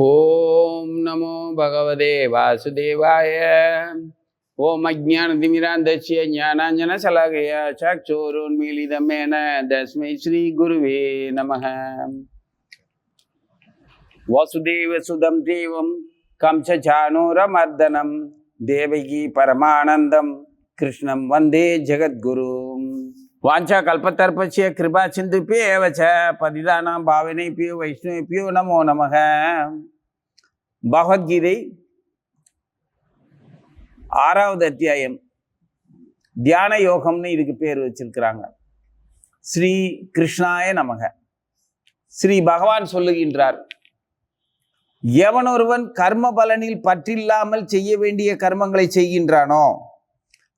ஓம் நமோ பகவதே வாசுதேவாய. ஓம் அஜ்ஞானதிமிராந்தஸ்ய ஞானாஞ்சனசலாகய சக்ஷுருன்மீலிதமேன தஸ்மை ஸ்ரீ குருவே நமः. வாசுதேவசுதம் தேவம் கம்சசானூரமர்தனம் தேவகி பரமானந்தம் கிருஷ்ணம் வந்தே ஜெகத்குரும். வாஞ்சா கல்பத்தர்பஸ்ய கிருபா சிந்துப்பே ஏவச்ச பதிதானாம் பாவனைப்பியோ வைஷ்ணவேப்பியோ நமோ நமக. பகவத்கீதை 6வது அத்தியாயம் தியான யோகம்னு இதுக்கு பேர் வச்சிருக்கிறாங்க. ஸ்ரீ கிருஷ்ணாய நமக. ஸ்ரீ பகவான் சொல்லுகின்றார், எவனொருவன் கர்ம பலனில் பற்றில்லாமல் செய்ய வேண்டிய கர்மங்களை செய்கின்றானோ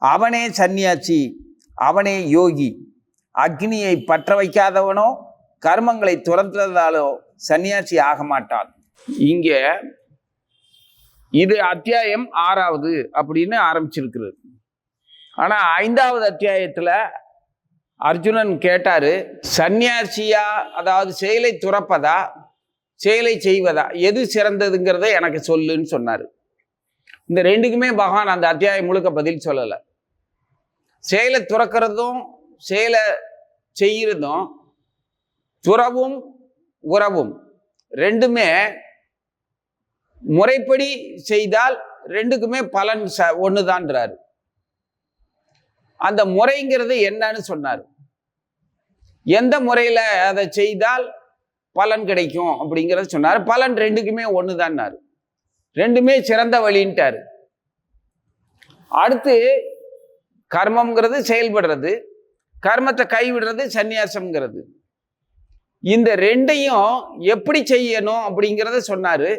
அவனே சந்நியாசி, அவனே யோகி. அக்னியை பற்ற வைக்காதவனோ கர்மங்களை துறந்ததாலோ சன்னியாசி ஆக மாட்டான். இங்க இது அத்தியாயம் 6வது அப்படின்னு ஆரம்பிச்சிருக்கிறது. ஆனா 5வது அத்தியாயத்துல அர்ஜுனன் கேட்டாரு, சன்னியாசியா, அதாவது செயலை துறப்பதா செயலை செய்வதா, எது சிறந்ததுங்கிறத எனக்கு சொல்லுன்னு சொன்னாரு. இந்த ரெண்டுக்குமே பகவான் அந்த அத்தியாயம் முழுக்க பதில் சொல்லலை. செயலை துறக்கிறதும் செயலை செய்யறதும், துறவும் உறவும் ரெண்டுமே முறைப்படி செய்தால் ரெண்டுக்குமே பலன் ஒண்ணுதான்றாரு. அந்த முறைங்கிறது என்னன்னு சொன்னார். எந்த முறையில அதை செய்தால் பலன் கிடைக்கும் அப்படிங்கிறத சொன்னார். பலன் ரெண்டுக்குமே ஒண்ணுதான்னாரு. ரெண்டுமே சிறந்த வழின்ட்டாரு. அடுத்து கர்மம்ங்கிறது செயல்படுறது, கர்மத்தை கைவிடுறது சந்நியாசம்ங்கிறது. இந்த ரெண்டையும் எப்படி செய்யணும் அப்படிங்கிறத சொன்னாரு.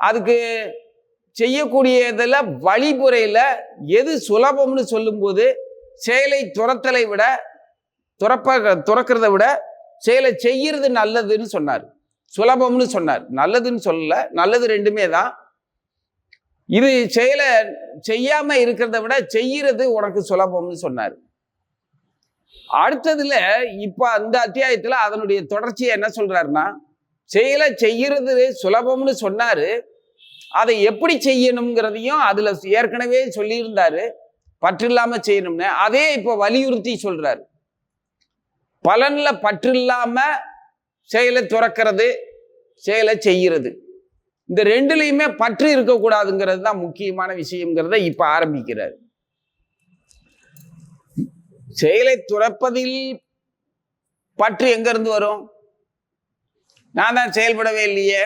அதுக்கு செய்யக்கூடியதில் வழிமுறையில் எது சுலபம்னு சொல்லும்போது செயலை துறத்தலை விட துறக்கிறத விட செயலை செய்யறது நல்லதுன்னு சொன்னார். சுலபம்னு சொன்னார், நல்லதுன்னு சொல்லல. நல்லது ரெண்டுமே தான். இது செயலை செய்யாம இருக்கிறத விட செய்யறது உனக்கு சுலபம்னு சொன்னார். அடுத்ததுல இப்ப அந்த அத்தியாயத்துல அதனுடைய தொடர்ச்சியை என்ன சொல்றாருன்னா, செயலை செய்யறது சுலபம்னு சொன்னாரு. அதை எப்படி செய்யணுங்கிறதையும் அதுல ஏற்கனவே சொல்லியிருந்தாரு, பற்றில்லாம செய்யணும்னு. அதே இப்ப வலியுறுத்தி சொல்றாரு. பலன்ல பற்றில்லாம செயலை துறக்கிறது, செயலை செய்யறது, இந்த ரெண்டுலையுமே பற்று இருக்கக்கூடாதுங்கிறது தான் முக்கியமான விஷயங்கிறத இப்ப ஆரம்பிக்கிறார். செயலை துறப்பதில் பற்று எங்க இருந்து வரும்? நான் தான் செயல்படவே இல்லையே,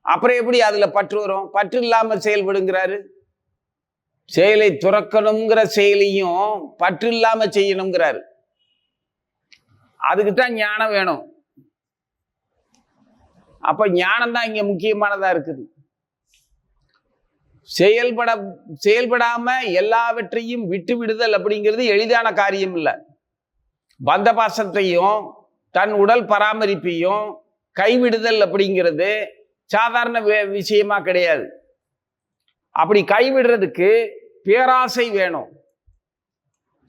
அப்புறம் எப்படி அதுல பற்று வரும்? பற்று இல்லாம செயல்படுங்கிறாரு. செயலை துறக்கணுங்கிற செயலையும் பற்று இல்லாம செய்யணுங்கிறாரு. அதுக்குத்தான் ஞானம் வேணும். அப்ப ஞானம் தான் இங்க முக்கியமானதா இருக்குது. செயல்படாம எல்லாவற்றையும் விட்டு விடுதல் அப்படிங்கிறது எளிதான காரியம் இல்லை. பந்த பாசத்தையும் தன் உடல் பராமரிப்பையும் கைவிடுதல் அப்படிங்கிறது சாதாரண விஷயமா கிடையாது. அப்படி கைவிடுறதுக்கு பேராசை வேணும்.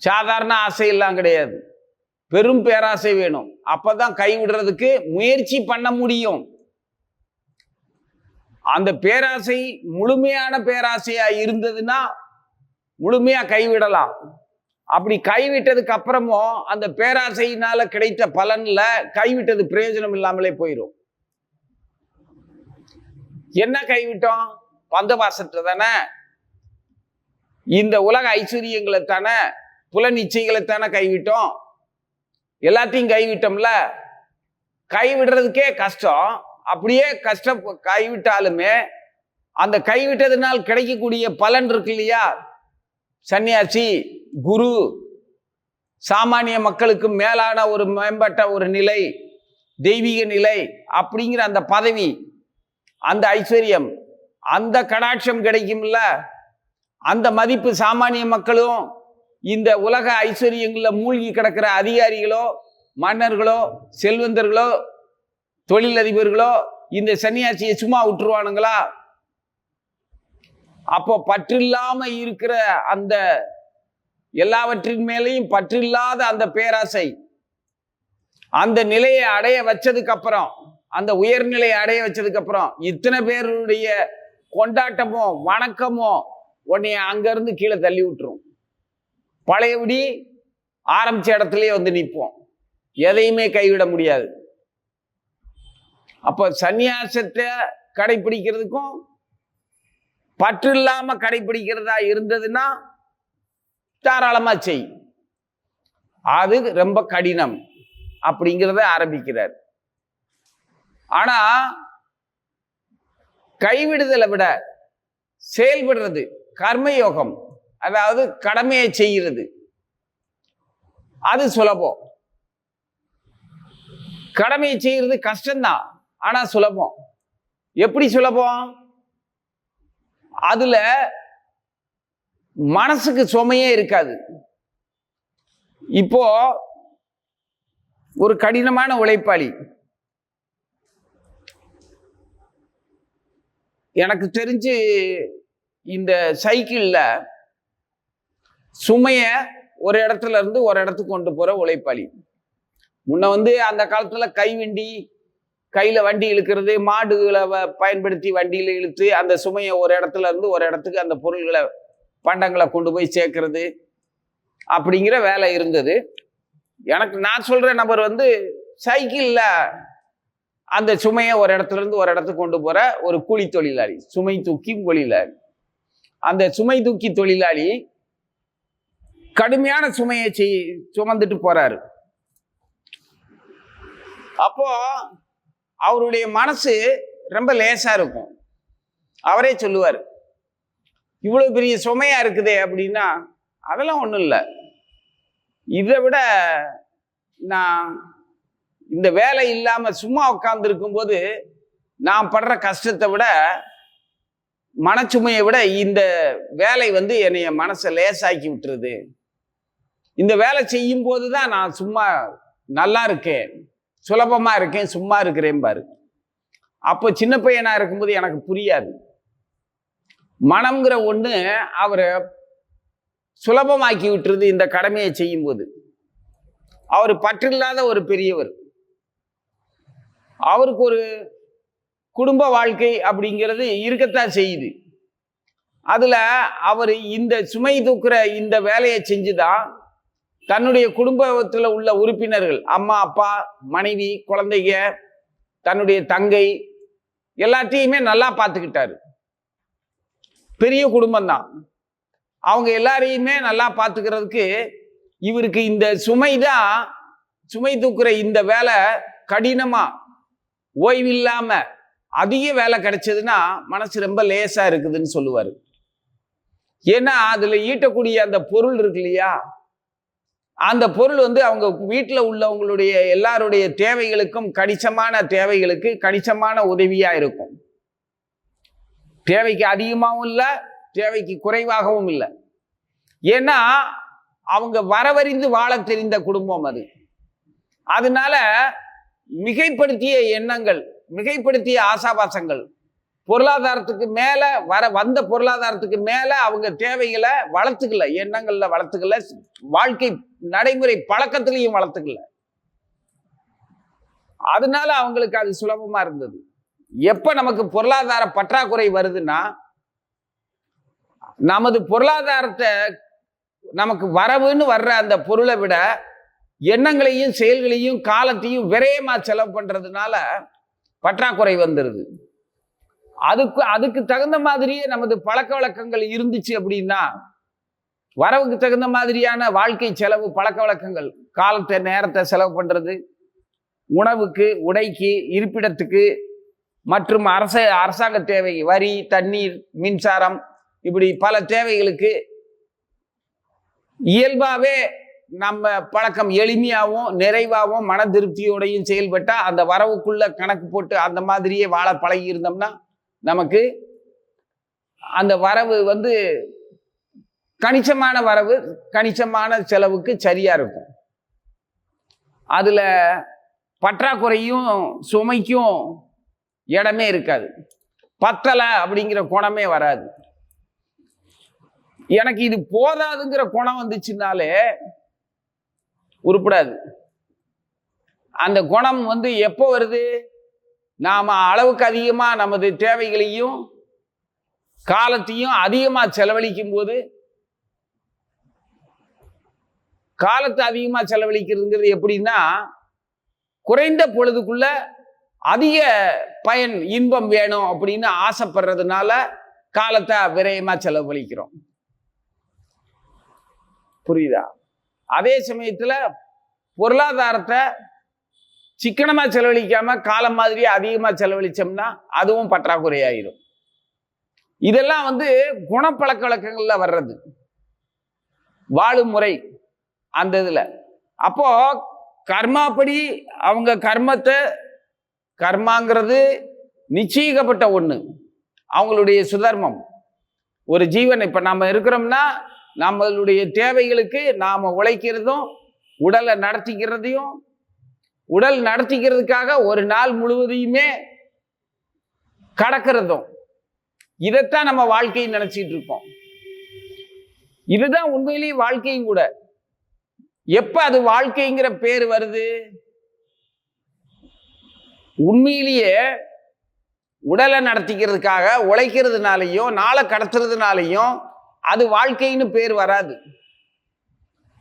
சாதாரண ஆசை எல்லாம் கிடையாது, பெரும் பேராசை வேணும். அப்பதான் கைவிடுறதுக்கு முயற்சி பண்ண முடியும். அந்த பேராசை முழுமையான பேராசையா இருந்ததுன்னா முழுமையா கைவிடலாம். அப்படி கைவிட்டதுக்கு அப்புறமும் அந்த பேராசையினால கிடைத்த பலன்ல கைவிட்டது பிரயோஜனம் இல்லாமலே போயிடும். என்ன கைவிட்டோம்? பந்தபாசத்தை தானே, இந்த உலக ஐஸ்வர்யங்களை தானே, புலன் இச்சைகளை தானே கைவிட்டோம். எல்லாத்தையும் கைவிட்டோம்ல. கைவிடுறதுக்கே கஷ்டம். அப்படியே கஷ்டம் கைவிட்டாலுமே அந்த கைவிட்டதுனால் கிடைக்கக்கூடிய பலன் இருக்கு இல்லையா? சன்னியாசி, குரு, சாமானிய மக்களுக்கு மேலான ஒரு மேம்பட்ட ஒரு நிலை, தெய்வீக நிலை அப்படிங்கிற அந்த பதவி, அந்த ஐஸ்வர்யம், அந்த கடாட்சம் கிடைக்கும்ல. அந்த மதிப்பு சாமானிய மக்களும் இந்த உலக ஐஸ்வர்யங்கள்ல மூழ்கி கிடக்கிற அதிகாரிகளோ மன்னர்களோ செல்வந்தர்களோ தொழிலதிபர்களோ இந்த சன்னியாசியை சும்மா விட்டுருவானுங்களா? அப்போ பற்றில்லாம இருக்கிற அந்த எல்லாவற்றின் மேலேயும் பற்றில்லாத அந்த பேராசை, அந்த நிலையை அடைய வச்சதுக்கு அப்புறம் அந்த உயர்நிலை அடைய வச்சதுக்கு அப்புறம் இத்தனை பேருடைய கொண்டாட்டமோ வணக்கமோ உன்னைய அங்கிருந்து கீழே தள்ளி விட்டுரும். பழையபடி ஆரம்பிச்ச இடத்துலயே வந்து நிற்போம். எதையுமே கைவிட முடியாது. அப்ப சந்நியாசத்தை கடைபிடிக்கிறதுக்கும் பற்று இல்லாம கடைபிடிக்கிறதா இருந்ததுன்னா தாராளமா செய். அது ரொம்ப கடினம் அப்படிங்கிறத ஆரம்பிக்கிறார். ஆனா கைவிடுதலை விட செயல்படுறது, கர்மயோகம், அதாவது கடமையை செய்கிறது, அது சுலபம். கடமையை செய்யறது கஷ்டம்தான், ஆனா சுலபம். எப்படி சுலபம்? அதுல மனசுக்கு சுமையே இருக்காது. இப்போ ஒரு கடினமான உழைப்பாளி, எனக்கு தெரிஞ்சு இந்த சைக்கிள்ல சுமைய ஒரு இடத்துல இருந்து ஒரு இடத்துக்கு கொண்டு போற உழைப்பாளி. முன்ன வந்து அந்த காலத்துல கைவண்டி, கையில வண்டி இழுக்கிறது, மாடுகளை பயன்படுத்தி வண்டியில இழுத்து அந்த சுமையை ஒரு இடத்துல இருந்து ஒரு இடத்துக்கு அந்த பொருள்களை பண்டங்களை கொண்டு போய் சேர்க்கறது அப்படிங்கிற வேலை இருந்தது. எனக்கு நான் சொல்ற நபர் வந்து சைக்கிள்ல அந்த சுமையை ஒரு இடத்துல இருந்து ஒரு இடத்துக்கு கொண்டு போற ஒரு கூலி தொழிலாளி, சுமை தூக்கி தொழிலாளி. அந்த சுமை தூக்கி தொழிலாளி கடுமையான சுமையை சுமந்துட்டு போறாரு. அப்போ அவருடைய மனசு ரொம்ப லேசா இருக்கும். அவரே சொல்லுவார், இவ்வளவு பெரிய சுமையா இருக்குதே அப்படின்னா அதெல்லாம் ஒண்ணும் இல்லை, இதை விட நான் இந்த வேலை இல்லாம சும்மா உட்கார்ந்து இருக்கும்போது நான் படுற கஷ்டத்தை விட, மனச்சுமையை விட இந்த வேலை வந்து என்னைய மனசை லேசாக்கி விட்டுருது. இந்த வேலை செய்யும் போதுதான் நான் சும்மா நல்லா இருக்கேன், சுலபமா இருக்கேன், சும்மா இருக்கிறேன் பாரு. அப்போ சின்ன பையனா இருக்கும்போது எனக்கு புரியாது. மனம்ங்கிற ஒண்ணு அவரை சுலபமாக்கி விட்டுருது இந்த கடமையை செய்யும் போது. அவர் பற்றில்லாத ஒரு பெரியவர், அவருக்கு ஒரு குடும்ப வாழ்க்கை அப்படிங்கிறது இருக்கத்தான் செய்யுது. அதுல அவர் இந்த சுமை தூக்குற இந்த வேலையை செஞ்சுதான் தன்னுடைய குடும்பத்தில் உள்ள உறுப்பினர்கள், அம்மா அப்பா மனைவி குழந்தைங்க தன்னுடைய தங்கை எல்லாத்தையுமே நல்லா பார்த்துக்கிட்டாரு. பெரிய குடும்பம் தான், அவங்க எல்லாரையுமே நல்லா பார்த்துக்கிறதுக்கு இவருக்கு இந்த சுமைதான், சுமை தூக்குற இந்த வேலை கடினமா ஓய்வில்லாம அதிக வேலை கிடைச்சதுன்னா மனசு ரொம்ப லேசா இருக்குதுன்னு சொல்லுவாரு. ஏன்னா அதுல ஈட்டக்கூடிய அந்த பொருள் இருக்கு இல்லையா, அந்த பொருள் வந்து அவங்க வீட்டில் உள்ளவங்களுடைய எல்லாருடைய தேவைகளுக்கும் கணிசமான தேவைகளுக்கு கணிசமான உதவியா இருக்கும். தேவைக்கு அதிகமாகவும் இல்லை, தேவைக்கு குறைவாகவும் இல்லை. ஏன்னா அவங்க வரவறிந்து வாழ தெரிந்த குடும்பம் அது. அதனால மிகைப்படுத்திய எண்ணங்கள், மிகைப்படுத்திய ஆசாபாசங்கள், பொருளாதாரத்துக்கு மேல வந்த பொருளாதாரத்துக்கு மேல அவங்க தேவைகளை வளர்த்துக்கல, எண்ணங்கள்ல வளர்த்துக்கல, வாழ்க்கை நடைமுறை பழக்கத்திலையும் வளர்த்துக்கல. அதனால அவங்களுக்கு அது சுலபமா இருந்தது. எப்ப நமக்கு பொருளாதார பற்றாக்குறை வருதுன்னா, நமது பொருளாதாரத்தை நமக்கு வரவுன்னு வர்ற அந்த பொருளை விட எண்ணங்களையும் செயல்களையும் காலத்தையும் விரயமா செலவு பண்றதுனால பற்றாக்குறை வந்துருது. அதுக்கு தகுந்த மாதிரியே நமது பழக்க வழக்கங்கள் இருந்துச்சு அப்படின்னா, வரவுக்கு தகுந்த மாதிரியான வாழ்க்கை செலவு பழக்க வழக்கங்கள், காலத்தை நேரத்தை செலவு பண்றது, உணவுக்கு, உடைக்கு, இருப்பிடத்துக்கு மற்றும் அரசாங்க தேவை, வரி, தண்ணீர், மின்சாரம், இப்படி பல தேவைகளுக்கு இயல்பாவே நம்ம பழக்கம் எளிமையாகவும் நிறைவாகவும் மன திருப்தியோடையும் செயல்பட்டா அந்த வரவுக்குள்ள கணக்கு போட்டு அந்த மாதிரியே வாழ பழகி இருந்தோம்னா நமக்கு அந்த வரவு வந்து கணிசமான வரவு, கணிசமான செலவுக்கு சரியா இருக்கும். அதுல பற்றாக்குறையும் சுமைக்கும் இடமே இருக்காது. பத்தலை அப்படிங்கிற குணமே வராது. எனக்கு இது போதாதுங்கிற குணம் வந்துச்சுனாலே உருப்படாது. அந்த குணம் வந்து எப்போ வருது? நாம அளவுக்கு அதிகமா நமது தேவைகளையும் காலத்தையும் அதிகமா செலவழிக்கும் போது, காலத்தை அதிகமா செலவழிக்கிறதுங்கிறது எப்படின்னா, குறைந்த பொழுதுக்குள்ள அதிக பயன் இன்பம் வேணும் அப்படின்னு ஆசைப்படுறதுனால காலத்தை விரயமா செலவழிக்கிறோம். புரியுதா? அதே சமயத்துல பொருளாதாரத்தை சிக்கனமா செலவழிக்காம காலம் மாதிரி அதிகமா செலவழிச்சோம்னா அதுவும் பற்றாக்குறையாயிரும். இதெல்லாம் குணப்பழக்க வழக்கங்கள்ல வர்றது, வாழும் முறை அந்த இதுல. அப்போ கர்மாப்படி அவங்க கர்மாங்கிறது நிச்சயிக்கப்பட்ட ஒண்ணு, அவங்களுடைய சுதர்மம். ஒரு ஜீவன் இப்ப நாம இருக்கிறோம்னா நம்மளுடைய தேவைகளுக்கு நாம உழைக்கிறதும் உடலை நடத்திக்கிறதையும், உடல் நடத்திக்கிறதுக்காக ஒரு நாள் முழுவதையுமே கடக்கிறதும், இதைத்தான் நம்ம வாழ்க்கையை நினைச்சிட்டு இருக்கோம். இதுதான் உண்மையிலேயே வாழ்க்கையும் கூட. எப்ப அது வாழ்க்கைங்கிற பேர் வருது? உண்மையிலேயே உடலை நடத்திக்கிறதுக்காக உழைக்கிறதுனாலையும் நாளை கடத்துறதுனாலையும் அது வாழ்க்கைன்னு பேர் வராது.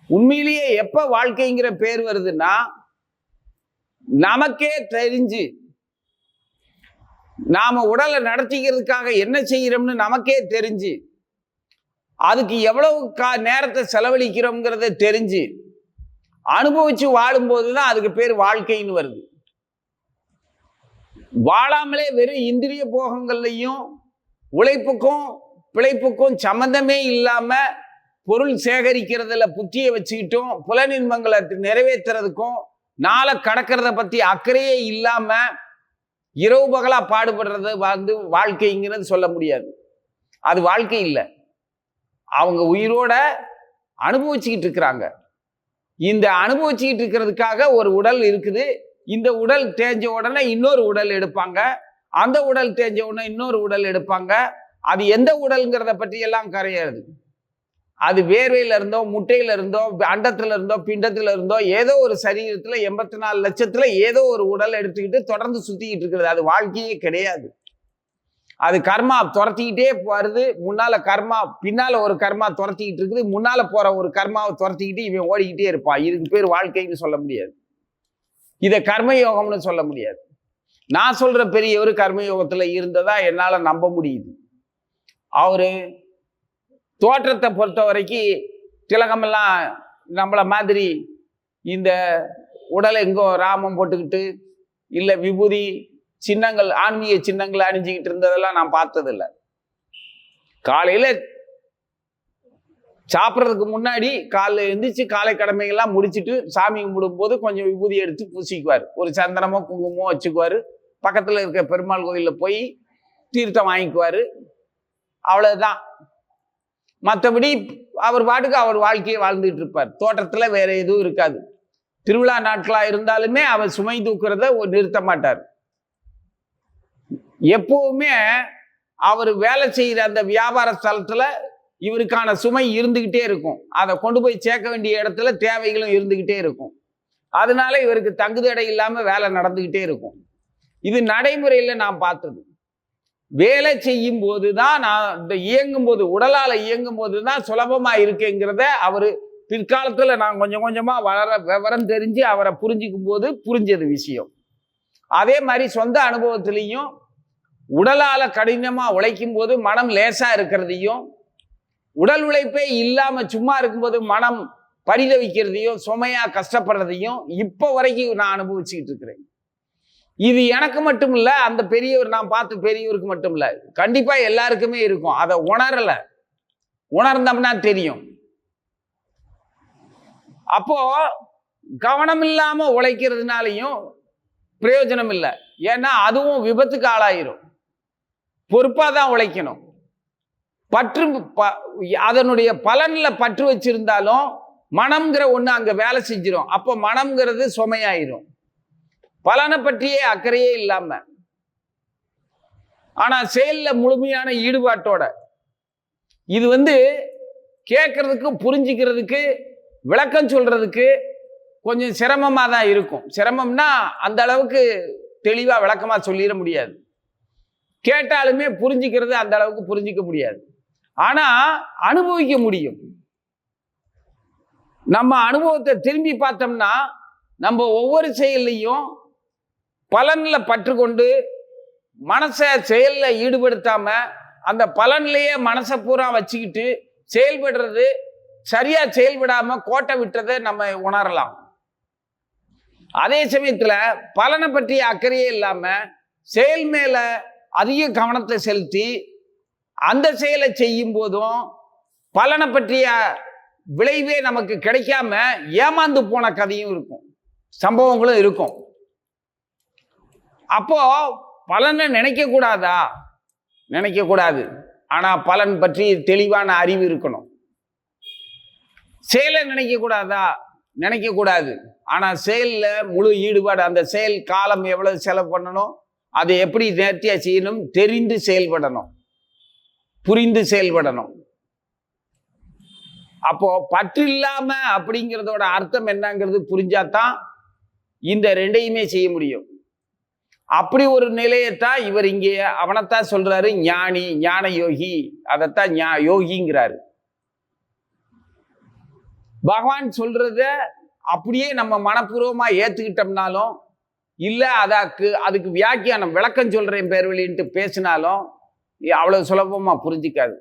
உண்மையிலேயே எப்ப வாழ்க்கைங்கிற பேர் வருதுன்னா, நமக்கே தெரிஞ்சு நாம உடலை நடத்திக்கிறதுக்காக என்ன செய்யறோம்னு நமக்கே தெரிஞ்சு, அதுக்கு எவ்வளவு நேரத்தை செலவழிக்கிறோம்ங்கிறத தெரிஞ்சு அனுபவிச்சு வாழும்போதுதான் அதுக்கு பேர் வாழ்க்கைன்னு வருது. வாழாமலே வெறும் இந்திரிய போகங்கள்லையும் உழைப்புக்கும் பிழைப்புக்கும் சம்பந்தமே இல்லாம பொருள் சேகரிக்கிறதுல புத்தியை வச்சுக்கிட்டும் புலனின்பங்களை நிறைவேற்றுறதுக்கும் நாளை கடக்கிறத பத்தி அக்கறையே இல்லாம இரவு பகலா பாடுபடுறது வாழ்க்கைங்கிறது சொல்ல முடியாது. அது வாழ்க்கை இல்லை. அவங்க உயிரோட அனுபவிச்சுக்கிட்டு இருக்கிறாங்க. இந்த அனுபவிச்சுக்கிட்டு இருக்கிறதுக்காக ஒரு உடல் இருக்குது. இந்த உடல் தேஞ்ச உடனே இன்னொரு உடல் எடுப்பாங்க, அந்த உடல் தேஞ்ச உடனே இன்னொரு உடல் எடுப்பாங்க. அது எந்த உடல்ங்கிறத பற்றி எல்லாம் கரையாது. அது வேர்வையில இருந்தோ முட்டையில இருந்தோ அண்டத்துல இருந்தோ பிண்டத்துல இருந்தோ ஏதோ ஒரு சரீரத்துல 84 லட்சத்துல ஏதோ ஒரு உடல் எடுத்துக்கிட்டு தொடர்ந்து சுத்திக்கிட்டு இருக்கிறது. அது வாழ்க்கையே கிடையாது. அது கர்மா துரத்திக்கிட்டே வருது. முன்னால கர்மா, பின்னால ஒரு கர்மா துரத்திக்கிட்டு இருக்குது. முன்னால போற ஒரு கர்மாவை துரத்திக்கிட்டு இவன் ஓடிக்கிட்டே இருப்பான். இதுக்கு பேர் வாழ்க்கைன்னு சொல்ல முடியாது. இதை கர்மயோகம்னு சொல்ல முடியாது. நான் சொல்ற பெரியவர் கர்மயோகத்துல இருந்ததா என்னால நம்ப முடியுது. அவரு தோற்றத்தை பொறுத்த வரைக்கும் திலகமெல்லாம் நம்மள மாதிரி இந்த உடலை எங்கோ ராமம் போட்டுக்கிட்டு இல்ல விபூதி சின்னங்கள் ஆன்மீக சின்னங்களை அணிஞ்சுக்கிட்டு இருந்ததெல்லாம் நான் பார்த்ததில்லை. காலையில சாப்பிட்றதுக்கு முன்னாடி காலைல எழுந்திரிச்சு காலை கடமைகள்லாம் முடிச்சுட்டு சாமி கும்பிடும் போது கொஞ்சம் விபூதி எடுத்து பூசிக்குவார். ஒரு சந்தனமோ குங்குமோ வச்சுக்குவார். பக்கத்தில் இருக்க பெருமாள் கோயிலில் போய் தீர்த்தம் வாங்கிக்குவார். அவ்வளவுதான். மற்றபடி அவர் பாட்டுக்கு அவர் வாழ்க்கையை வாழ்ந்துட்டு இருப்பார். தோட்டத்தில் வேற எதுவும் இருக்காது. திருவிழா நாட்களாக இருந்தாலுமே அவர் சுமை தூக்குறத நிறுத்த மாட்டார். எப்பவுமே அவர் வேலை செய்கிற அந்த வியாபார ஸ்தலத்துல இவருக்கான சுமை இருந்துகிட்டே இருக்கும். அதை கொண்டு போய் சேர்க்க வேண்டிய இடத்துல தேவைகளும் இருந்துகிட்டே இருக்கும். அதனால இவருக்கு தங்குதடை இல்லாம வேலை நடந்துகிட்டே இருக்கும். இது நடைமுறையில நான் பார்த்தது. வேலை செய்யும் போதுதான், நான் இந்த இயங்கும் போது உடலால இயங்கும் போதுதான் சுலபமா இருக்குங்கிறத அவரு பிற்காலத்துல நான் கொஞ்சம் கொஞ்சமா விவரம் தெரிஞ்சு அவரை புரிஞ்சிக்கும் போது புரிஞ்சது விஷயம். அதே மாதிரி சொந்த அனுபவத்திலையும் உடலால கடினமா உழைக்கும் போது மனம் லேசா இருக்கிறதையும், உடல் உழைப்பே இல்லாம சும்மா இருக்கும்போது மனம் பரிதவிக்கிறதையும் சுமையா கஷ்டப்படுறதையும் இப்ப வரைக்கும் நான் அனுபவிச்சுக்கிட்டு இருக்கிறேன். இது எனக்கு மட்டும் இல்ல, அந்த பெரியவர் நான் பார்த்த பெரியவருக்கு மட்டும் இல்ல, கண்டிப்பா எல்லாருக்குமே இருக்கும். அதை உணரல, உணர்ந்தோம்னா தெரியும். அப்போ கவனம் இல்லாம உழைக்கிறதுனாலையும் பிரயோஜனம் இல்லை. ஏன்னா அதுவும் விபத்துக்கு ஆளாயிரும். பொறுப்பா தான் உழைக்கணும். அதனுடைய பலன்ல பற்று வச்சிருந்தாலும் மனம்ங்கிற ஒண்ணு அங்க வேலை செஞ்சிடும். அப்போ மனம்ங்கிறது சுமையாயிரும். பலனை பற்றியே அக்கறையே இல்லாம, ஆனா செயல்ல முழுமையான ஈடுபாட்டோட. இது கேட்கறதுக்கு புரிஞ்சுக்கிறதுக்கு விளக்கம் சொல்றதுக்கு கொஞ்சம் சிரமமா தான் இருக்கும். சிரமம்னா அந்த அளவுக்கு தெளிவா விளக்கமா சொல்லிட முடியாது. கேட்டாலுமே புரிஞ்சுக்கிறது அந்த அளவுக்கு புரிஞ்சிக்க முடியாது. ஆனா அனுபவிக்க முடியும். நம்ம அனுபவத்தை திரும்பி பார்த்தோம்னா நம்ம ஒவ்வொரு செயல்லையும் பலன்ல பற்றுக்கொண்டு மனசை செயல்ல ஈடுபடுத்தாம அந்த பலன்லயே மனசை பூரா வச்சுக்கிட்டு செயல்படுறது, சரியா செயல்படாம கோட்டை விட்டதை நம்ம உணரலாம். அதே சமயத்துல பலனை பற்றிய அக்கறையே இல்லாம செயல் மேல அதிக கவனத்தை செலுத்தி அந்த செயலை செய்யும் போதும் பலனை பற்றிய விளைவே நமக்கு கிடைக்காம ஏமாந்து போன கதையும் இருக்கும், சம்பவங்களும் இருக்கும். அப்போ பலனை நினைக்க கூடாதா? நினைக்க கூடாது. ஆனா பலன் பற்றி தெளிவான அறிவு இருக்கணும். செயலை நினைக்க கூடாதா? நினைக்க கூடாது. ஆனா செயல்ல முழு ஈடுபாடு, அந்த செயல் காலம் எவ்வளவு செலவு பண்ணணும், அதை எப்படி நேர்த்தியா செய்யணும், தெரிந்து செயல்படணும், புரிந்து செயல்படணும். அப்போ பற்று இல்லாம அப்படிங்கிறதோட அர்த்தம் என்னங்கிறது புரிஞ்சாதான் இந்த ரெண்டையுமே செய்ய முடியும். அப்படி ஒரு நிலையத்தான் இவர் இங்கே அவனைத்தான் சொல்றாரு ஞானி, ஞான யோகி. அதைத்தான் யோகிங்கிறாரு. பகவான் சொல்றத அப்படியே நம்ம மனப்பூர்வமா ஏத்துக்கிட்டோம்னாலும் இல்ல அதுக்கு வியாக்கியானம் விளக்கம் சொல்றேன் பேர் வழின்ட்டு பேசினாலும் அவ்வளவு சுலபமா புரிஞ்சிக்காது.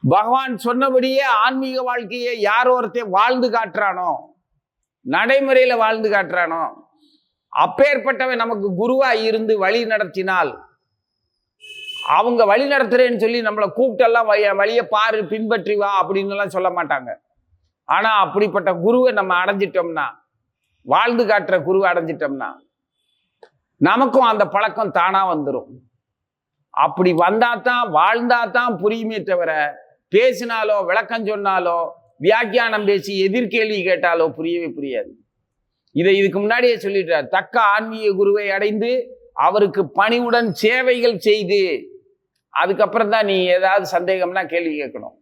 பகவான் சொன்னபடியே ஆன்மீக வாழ்க்கையை யார் ஒருத்தர் வாழ்ந்து காட்டுறானோ, நடைமுறையில வாழ்ந்து காட்டுறானோ, அப்பேற்பட்டவன் நமக்கு குருவா இருந்து வழி நடத்தினால், அவங்க வழி நடத்துறேன்னு சொல்லி நம்மளை கூப்பிட்டெல்லாம் வழியை பாரு, பின்பற்றி வா அப்படின்னு எல்லாம் சொல்ல மாட்டாங்க. ஆனா அப்படிப்பட்ட குருவை நம்ம அடைஞ்சிட்டோம்னா, வாழ்ந்து காட்டுற குருவை அடைஞ்சிட்டோம்னா நமக்கும் அந்த பழக்கம் தானா வந்துடும். அப்படி வந்தாதான் வாழ்ந்தாதான் புரியுமே தவிர பேசினாலோ விளக்கம் சொன்னாலோ வியாக்கியானம் பேசி எதிர்கேள்வி கேட்டாலோ புரியவே புரியாது. இதுக்கு முன்னாடியே சொல்லிட்டார். தக்க ஆன்மீக குருவை அடைந்து அவருக்கு பணிவுடன் சேவைகள் செய்து அதுக்கப்புறம் தான் நீ ஏதாவது சந்தேகம்னா கேள்வி கேட்கணும்.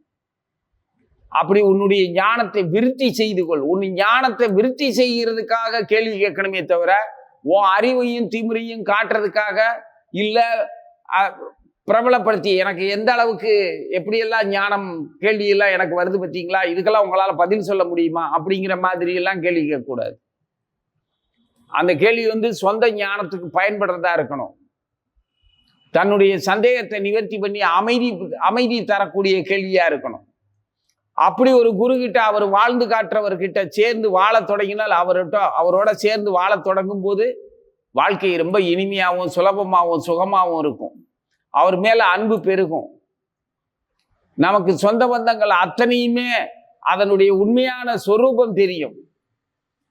அப்படி உன்னுடைய ஞானத்தை விருத்தி செய்து கொள். உன் ஞானத்தை விருத்தி செய்கிறதுக்காக கேள்வி கேட்கணுமே தவிர உன் அறிவையும் திமிரையும் காட்டுறதுக்காக இல்ல பிரபலப்படுத்தி எனக்கு எந்த அளவுக்கு எப்படியெல்லாம் ஞானம் கேள்வி எல்லாம் எனக்கு வருது பார்த்தீங்களா, இதுக்கெல்லாம் உங்களால பதில் சொல்ல முடியுமா அப்படிங்கிற மாதிரி எல்லாம் கேள்வி கேட்கக்கூடாது. அந்த கேள்வி சொந்த ஞானத்துக்கு பயன்படுறதா இருக்கணும். தன்னுடைய சந்தேகத்தை நிவர்த்தி பண்ணி அமைதி தரக்கூடிய கேள்வியா இருக்கணும். அப்படி ஒரு குரு கிட்ட அவர் வாழ்ந்து காட்டுறவர்கிட்ட சேர்ந்து வாழ தொடங்கினால் அவரோட சேர்ந்து வாழ தொடங்கும் போது வாழ்க்கை ரொம்ப இனிமையாகவும் சுலபமாகவும் சுகமாகவும் இருக்கும். அவர் மேல அன்பு பெருகும். நமக்கு சொந்த பந்தங்கள் அத்தனையுமே அதனுடைய உண்மையான சொரூபம் தெரியும்.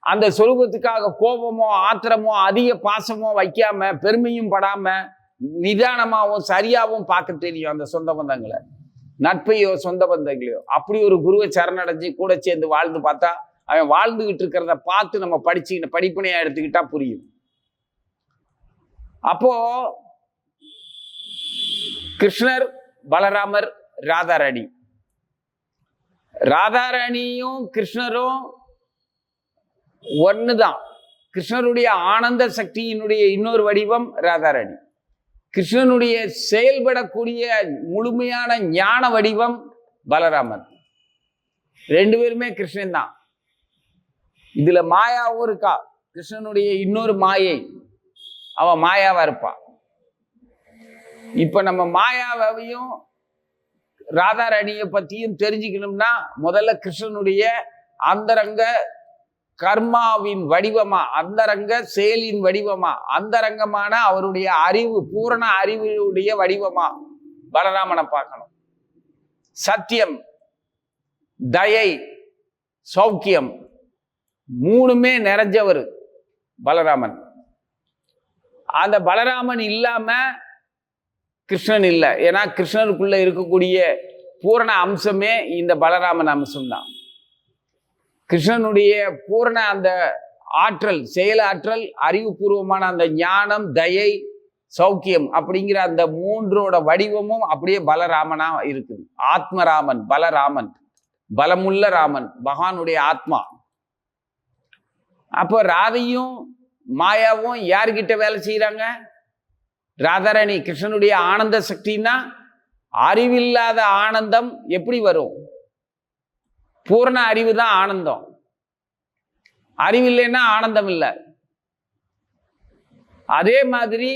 அந்த சொரூபத்துக்காக கோபமோ ஆத்திரமோ அதிக பாசமோ வைக்காம பெருமையும் படாம நிதானமாகவும் சரியாகவும் பார்க்க தெரியும் அந்த சொந்த பந்தங்களை, நட்பையோ சொந்த பந்தங்களையோ. அப்படி ஒரு குருவை சரணடைஞ்சு கூட சேர்ந்து வாழ்ந்து பார்த்தா அவன் வாழ்ந்துகிட்டு இருக்கிறத பார்த்து நம்ம படிப்பினையா எடுத்துக்கிட்டா புரியும். அப்போ கிருஷ்ணர், பலராமர், ராதாராணி. ராதாராணியும் கிருஷ்ணரும் ஒண்ணுதான். கிருஷ்ணருடைய ஆனந்த சக்தியினுடைய இன்னொரு வடிவம் ராதாராணி. கிருஷ்ணனுடைய செயல்படக்கூடிய முழுமையான ஞான வடிவம் பலராமன். ரெண்டு பேருமே கிருஷ்ணன் தான். இதுல மாயாவும் இருக்கா. கிருஷ்ணனுடைய இன்னொரு மாயை, அவன் மாயாவா இருப்பான். இப்ப நம்ம மாயாவையும் ராதாராணியை பத்தியும் தெரிஞ்சுக்கணும்னா முதல்ல கிருஷ்ணனுடைய அந்தரங்க கர்மாவின் வடிவமா, அந்தரங்க செயலின் வடிவமா, அந்தரங்கமான அவருடைய அறிவு, பூரண அறிவுடைய வடிவமா பலராமனை பார்க்கணும். சத்தியம், தயை, சௌக்கியம் மூணுமே நிறைஞ்சவர் பலராமன். அந்த பலராமன் இல்லாம கிருஷ்ணன் இல்லை. ஏன்னா கிருஷ்ணனுக்குள்ள இருக்கக்கூடிய பூரண அம்சமே இந்த பலராமன் அம்சம்தான். கிருஷ்ணனுடைய பூரண அந்த ஆற்றல், செயலாற்றல், அறிவுபூர்வமான அந்த ஞானம், தயை, சௌக்கியம் அப்படிங்கிற அந்த மூன்றோட வடிவமும் அப்படியே பலராமனா இருக்குது. ஆத்மராமன், பலராமன், பலமுள்ள ராமன், பகவானுடைய ஆத்மா. அப்போ ராதையும் மாயாவும் யார்கிட்ட வேலை செய்யறாங்க? ராதாராணி. கிருஷ்ணனுடைய ஆனந்த சக்தின்னா அறிவில்லாத ஆனந்தம் எப்படி வரும்? பூர்ண அறிவு தான் ஆனந்தம். அறிவில்லைன்னா ஆனந்தம் இல்லை. அதே மாதிரி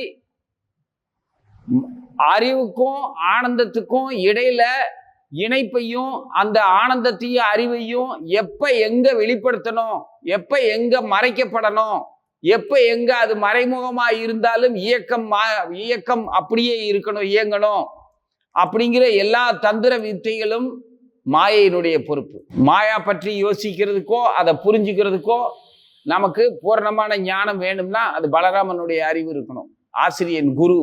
அறிவுக்கும் ஆனந்தத்துக்கும் இடையில இணைப்பையும் அந்த ஆனந்தத்தையும் அறிவையும் எப்ப எங்க வெளிப்படுத்தணும், எப்ப எங்க மறைக்கப்படணும், எப்ப எங்க அது மறைமுகமா இருந்தாலும் இயக்கம் அப்படியே இருக்கணும், இயங்கணும் அப்படிங்கிற எல்லா தந்திர வித்தைகளும் மாயையினுடைய பொறுப்பு. மாயா பற்றி யோசிக்கிறதுக்கோ அதை புரிஞ்சுக்கிறதுக்கோ நமக்கு பூரணமான ஞானம் வேணும்னா அது பலராமனுடைய அறிவு இருக்கணும். ஆசிரியன் குரு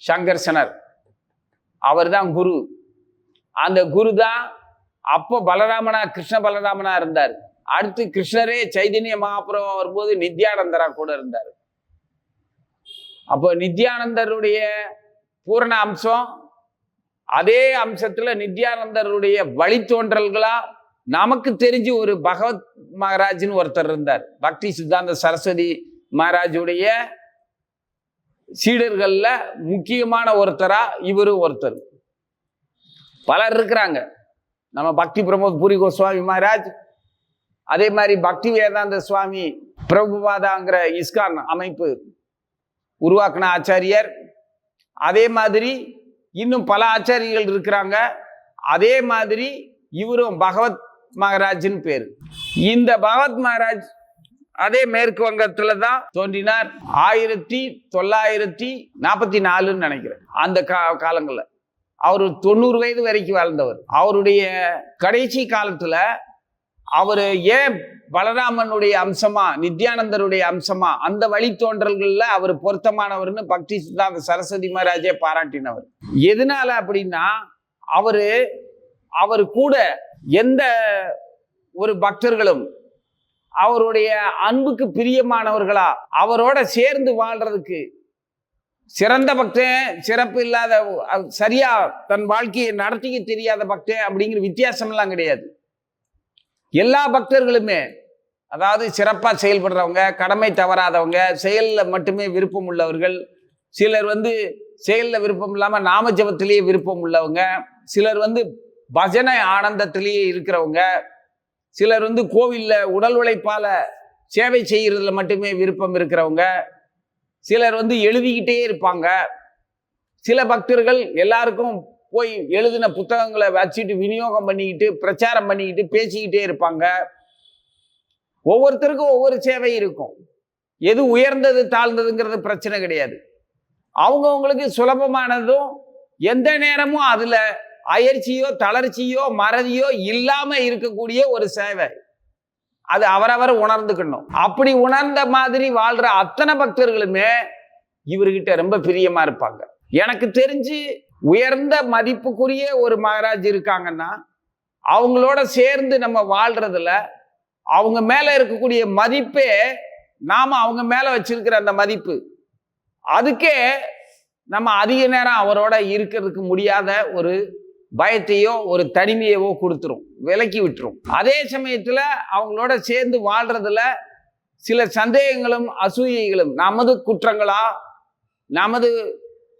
சங்கர்சனர், அவர் தான் குரு. அந்த குரு தான் அப்போ பலராமனா கிருஷ்ண பலராமனா இருந்தார். அடுத்து கிருஷ்ணரே சைதன்ய மகாபிரபு வரும்போது நித்யானந்தரா கூட இருந்தார். அப்போ நித்யானந்தருடைய பூரண அம்சம், அதே அம்சத்துல நித்யானந்தருடைய வழித்தோன்றல்களா நமக்கு தெரிஞ்சு ஒரு பகவத் மகாராஜ்னு ஒருத்தர் இருந்தார். பக்தி சித்தாந்த சரஸ்வதி மகாராஜுடைய சீடர்கள்ல முக்கியமான ஒருத்தரா இவரும் ஒருத்தர். பலர் இருக்கிறாங்க. நம்ம பக்தி பிரமோத் பூரி கோஸ்வாமி மகாராஜ், அதே மாதிரி பக்தி வேதாந்த சுவாமி பிரபுபாதாங்கிற இஸ்கான் அமைப்பு உருவாக்கின ஆச்சாரியர், அதே மாதிரி இன்னும் பல ஆச்சாரியர்கள் இருக்கிறாங்க. அதே மாதிரி இவரும் பகவத் மகாராஜ்னு பேரு. இந்த பகவத் மகாராஜ் அதே மேற்கு வங்கத்துல தான் தோன்றினார். 1944 நினைக்கிறேன். அந்த காலங்கள்ல அவர் 90 வயது வரைக்கும் வாழ்ந்தவர். அவருடைய கடைசி காலத்துல அவரு ஏன் பலராமனுடைய அம்சமா நித்யானந்தருடைய அம்சமா அந்த வழித்தோன்றல்கள்ல அவர் பொருத்தமானவர்னு பக்தி சித்தாந்த சரஸ்வதி மகாராஜே பாராட்டினவர். எதனால அப்படின்னா அவர் கூட எந்த ஒரு பக்தர்களும் அவருடைய அன்புக்கு பிரியமானவர்களா அவரோட சேர்ந்து வாழ்றதுக்கு, சிறந்த பக்தன் சிறப்பு இல்லாத சரியா தன் வாழ்க்கையை நடத்திக்க தெரியாத பக்தன் அப்படிங்கிற வித்தியாசம் எல்லாம் கிடையாது. எல்லா பக்தர்களுமே, அதாவது சிறப்பா செயல்படுறவங்க, கடமை தவறாதவங்க, செயல்ல மட்டுமே விருப்பம் உள்ளவர்கள், சிலர் செயல்ல விருப்பம் இல்லாம நாம ஜபத்திலேயே விருப்பம் உள்ளவங்க, சிலர் பஜனை ஆனந்தத்திலேயே இருக்கிறவங்க, சிலர் கோவில்ல உடல் உழைப்பால சேவை செய்யறதுல மட்டுமே விருப்பம் இருக்கிறவங்க, சிலர் எழுதிக்கிட்டே இருப்பாங்க. சில பக்தர்கள் எல்லாருக்கும் போய் எழுதின புத்தகங்களை வச்சுட்டு விநியோகம் பண்ணிக்கிட்டு பிரச்சாரம் பண்ணிக்கிட்டு பேசிக்கிட்டே இருப்பாங்க. ஒவ்வொருத்தருக்கும் ஒவ்வொரு சேவை இருக்கும். எது உயர்ந்தது தாழ்ந்ததுங்கிறது பிரச்சனை கிடையாது. அவங்கவுங்களுக்கு சுலபமானதும் எந்த நேரமும் அதுல அயற்சியோ தளர்ச்சியோ மறதியோ இல்லாம இருக்கக்கூடிய ஒரு சேவை, அது அவரவர் உணர்ந்துக்கணும். அப்படி உணர்ந்த மாதிரி வாழ்ற அத்தனை பக்தர்களுமே இவர்கிட்ட ரொம்ப பிரியமா இருப்பாங்க. எனக்கு தெரிஞ்சு உயர்ந்த மதிப்புக்குரிய ஒரு மகாராஜ் இருக்காங்கன்னா அவங்களோட சேர்ந்து நம்ம வாழ்றதுல அவங்க மேல இருக்கக்கூடிய மதிப்பே நாம அவங்க மேல வச்சிருக்கிற அந்த மதிப்பு, அதுக்கே நம்ம அதிக நேரம் அவரோட இருக்கிறதுக்கு முடியாத ஒரு பயத்தையோ ஒரு தனிமையவோ கொடுத்துரும், விலக்கி விட்டுரும். அதே சமயத்துல அவங்களோட சேர்ந்து வாழ்றதுல சில சந்தேகங்களும் அசூயைகளும் நமது குற்றங்களா, நமது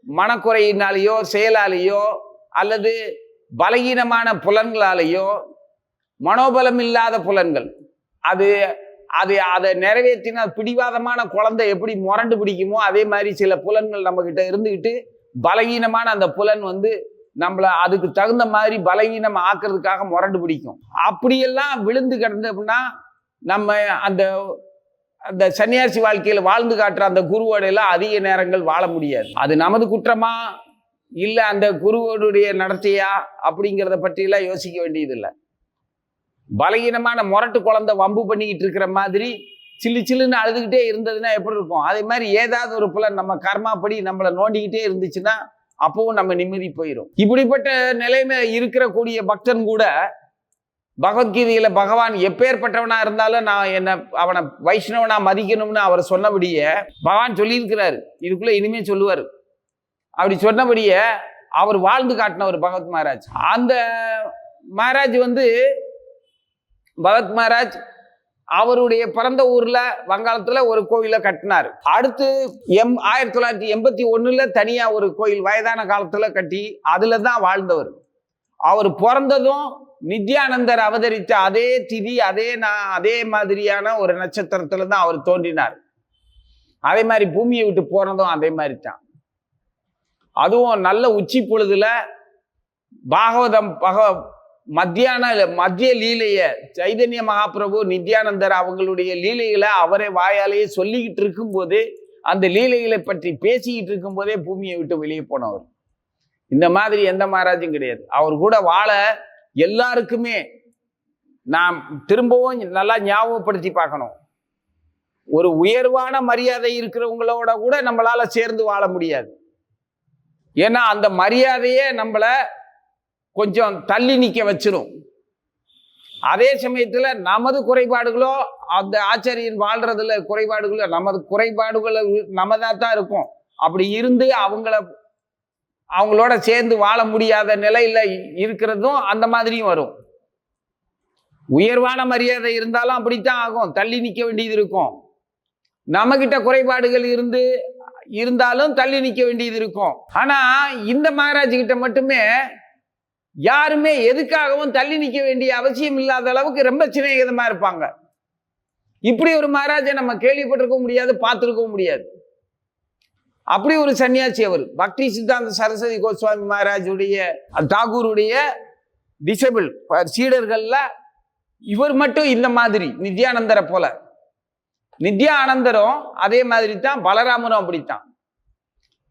மனக்குறையினாலேயோ செயலாலேயோ அல்லது பலகீனமான புலன்களாலேயோ, மனோபலம் இல்லாத புலன்கள், அதை நிறைவேற்றினால் பிடிவாதமான குழந்தை எப்படி முரண்டு பிடிக்குமோ அதே மாதிரி சில புலன்கள் நம்ம கிட்ட இருந்துகிட்டு பலகீனமான அந்த புலன் நம்மள அதுக்கு தகுந்த மாதிரி பலவீனம் ஆக்குறதுக்காக முரண்டு பிடிக்கும். அப்படியெல்லாம் விழுந்து கிடந்தோம்னா நம்ம அந்த சன்னியாசி வாழ்க்கையில வாழ்ந்து காட்டுற அந்த குருவோட எல்லாம் அதிக நேரங்கள் வாழ முடியாது. அது நமது குற்றமா இல்ல அந்த குருவோடைய நடத்தையா அப்படிங்கிறத பற்றியெல்லாம் யோசிக்க வேண்டியதில்லை. பலகீனமான முரட்டு குழந்தை வம்பு பண்ணிக்கிட்டு இருக்கிற மாதிரி சில்லு சில்லுன்னு அழுதுகிட்டே இருந்ததுன்னா எப்படி இருக்கும்? அதே மாதிரி ஏதாவது ஒரு புலன் நம்ம கர்மாப்படி நம்மளை நோண்டிக்கிட்டே இருந்துச்சுன்னா அப்பவும் நம்ம நிம்மதி போயிடும். இப்படிப்பட்ட நிலைமை இருக்கிற கூடிய பக்தன் கூட பகவத்கீதையில பகவான் எப்பேற்பட்டவனா இருந்தாலும் நான் அவனை வைஷ்ணவனா மதிக்கணும்னு அவர் சொன்னபடியே பகவான் சொல்லியிருக்கிறாரு. இதுக்குள்ள இனிமே சொல்லுவார். அப்படி சொன்னபடியே அவர் வாழ்ந்து காட்டினவர் பகவத் மகாராஜ். அந்த மகாராஜ் பகவத் மகாராஜ் அவருடைய பிறந்த ஊர்ல வங்காளத்துல ஒரு கோயிலை கட்டினார். அடுத்து 1981 தனியா ஒரு கோயில் வயதான காலத்துல கட்டி அதுலதான் வாழ்ந்தவர். அவர் பிறந்ததும் நித்யானந்தர் அவதரித்த அதே திதி அதே மாதிரியான ஒரு நட்சத்திரத்துல தான் அவர் தோன்றினார். அதே மாதிரி பூமியை விட்டு போனதும் அதே மாதிரி தான். அதுவும் நல்ல உச்சி பொழுதுல பாகவதம் மத்திய லீலைய சைதன்ய மகாபிரபு நித்யானந்தர் அவங்களுடைய லீலைகளை அவரே வாயாலேயே சொல்லிக்கிட்டு இருக்கும் போதே, அந்த லீலைகளை பற்றி பேசிக்கிட்டு இருக்கும் போதே பூமியை விட்டு வெளியே போனவர். இந்த மாதிரி எந்த மகாராஜும் கிடையாது. அவர் கூட வாழ எல்லாருக்குமே நாம் திரும்பவும் நல்லா ஞாபகப்படுத்தி பார்க்கணும். ஒரு உயர்வான மரியாதை இருக்கிறவங்களோட கூட நம்மளால சேர்ந்து வாழ முடியாது. ஏன்னா அந்த மரியாதையே நம்மள கொஞ்சம் தள்ளி நிற்க வச்சிரும். அதே சமயத்துல நமது குறைபாடுகளோ அந்த ஆச்சாரியன் வாழ்றதுல குறைபாடுகளோ நமது குறைபாடுகள் நம்மதான் இருக்கும். அப்படி இருந்து அவங்களோட சேர்ந்து வாழ முடியாத நிலையில இருக்கிறதும் அந்த மாதிரியும் வரும். உயர்வான மரியாதை இருந்தாலும் அப்படித்தான் ஆகும், தள்ளி நிற்க வேண்டியது இருக்கும். நம்ம கிட்ட குறைபாடுகள் இருந்தாலும் தள்ளி நிற்க வேண்டியது இருக்கும். ஆனா இந்த மகாராஜ் கிட்ட மட்டுமே யாருமே எதுக்காகவும் தள்ளி நிற்க வேண்டிய அவசியம் இல்லாத அளவுக்கு ரொம்ப சிநேகிதமா இருப்பாங்க. இப்படி ஒரு மகாராஜை நம்ம கேள்விப்பட்டிருக்க முடியாது, பார்த்துருக்கவும் முடியாது. அப்படி ஒரு சன்னியாசி அவர். பக்தி சித்தாந்த சரஸ்வதி கோஸ்வாமி மகாராஜுடைய தாகூருடைய டிசபிள் சீடர்கள்ல இவர் மட்டும் இந்த மாதிரி நித்யானந்தரை போல. நித்யானந்தரும் அதே மாதிரி தான், பலராமரும் அப்படித்தான்.